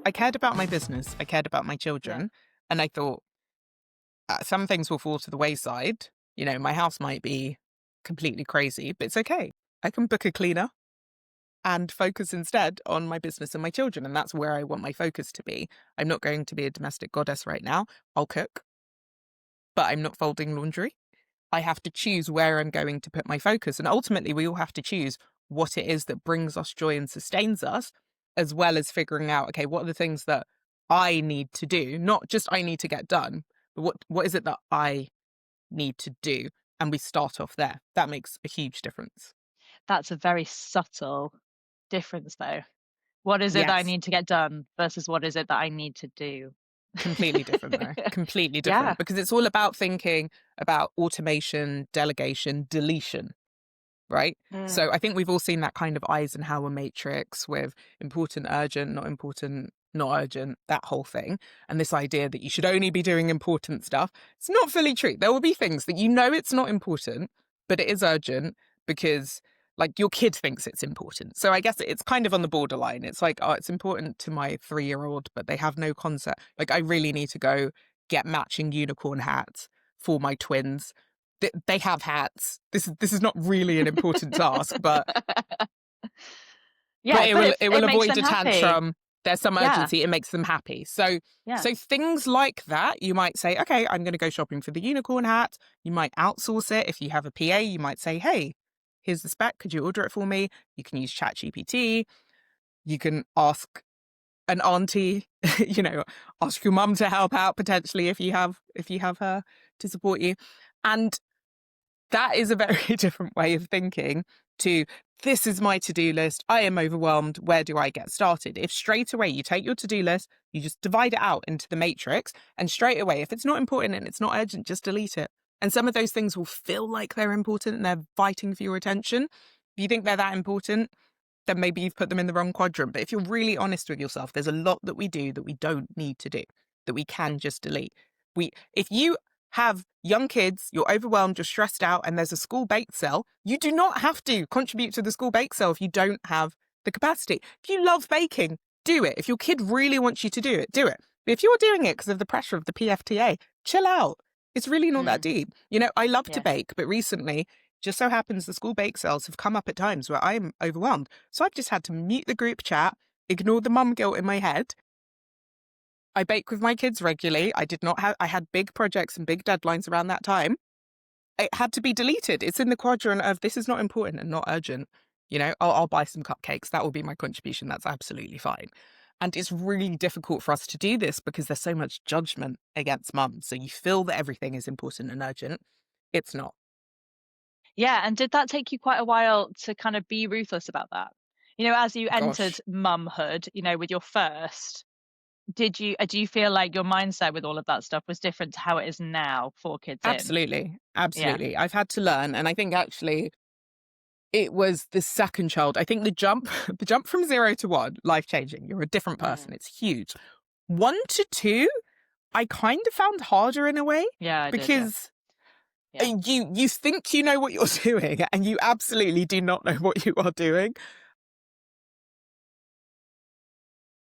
I cared about my business. I cared about my children. And I thought some things will fall to the wayside. You know, my house might be completely crazy, but it's okay. I can book a cleaner and focus instead on my business and my children. And that's where I want my focus to be. I'm not going to be a domestic goddess right now. I'll cook, but I'm not folding laundry. I have to choose where I'm going to put my focus. And ultimately, we all have to choose what it is that brings us joy and sustains us, as well as figuring out, okay, what are the things that I need to do? Not just I need to get done, but what is it that I need to do? And we start off there. That makes a huge difference. That's a very subtle difference, though. What is it that I Yes. need to get done versus what is it that I need to do? Completely different though. Completely Yeah. different. Because it's all about thinking about automation, delegation, deletion, right? Mm. So I think we've all seen that kind of Eisenhower matrix with important, urgent, not important, not urgent, that whole thing. And this idea that you should only be doing important stuff. It's not fully true. There will be things that you know it's not important, but it is urgent because like your kid thinks it's important. So I guess it's kind of on the borderline. It's like, oh, it's important to my 3-year-old, but they have no concept. Like I really need to go get matching unicorn hats for my twins. They have hats. This is not really an important task, but Yeah, but it it will makes avoid them a happy. tantrum. There's some Yeah, urgency. It makes them happy. So yeah. things like that, you might say, okay, I'm going to go shopping for the unicorn hat. You might outsource it. If you have a PA, you might say, hey, here's the spec. Could you order it for me? You can use ChatGPT. You can ask an auntie, ask your mum to help out potentially if you have her to support you. And that is a very different way of thinking to this is my to-do list. I am overwhelmed. Where do I get started? If straight away you take your to-do list, you just divide it out into the matrix, and straight away, if it's not important and it's not urgent, just delete it. And some of those things will feel like they're important and they're fighting for your attention. If you think they're that important, then maybe you've put them in the wrong quadrant. But if you're really honest with yourself, there's a lot that we do that we don't need to do, that we can just delete. If you have young kids, you're overwhelmed, you're stressed out, and there's a school bake sale, you do not have to contribute to the school bake sale if you don't have the capacity. If you love baking, do it. If your kid really wants you to do it, do it. But if you're doing it because of the pressure of the PFTA, chill out. It's really not that Mm, deep. I love to yeah. bake, but recently, just so happens the school bake sales have come up at times where I'm overwhelmed. So I've just had to mute the group chat, ignore the mum guilt in my head. I bake with my kids regularly. I had big projects and big deadlines around that time. It had to be deleted. It's in the quadrant of this is not important and not urgent. I'll buy some cupcakes. That will be my contribution. That's absolutely fine. And it's really difficult for us to do this because there's so much judgment against mums. So you feel that everything is important and urgent. It's not. Yeah, and did that take you quite a while to kind of be ruthless about that? As you entered Gosh, mumhood, with your first, do you feel like your mindset with all of that stuff was different to how it is now, 4 kids in? absolutely. Yeah. Absolutely. I've had to learn. And I think actually it was the second child. I think the jump, the jump from 0 to 1, life changing. You're a different person. Mm. It's huge. 1 to 2, I kind of found harder in a way Yeah, I did, yeah. because Yeah. you think you know what you're doing and you absolutely do not know what you are doing.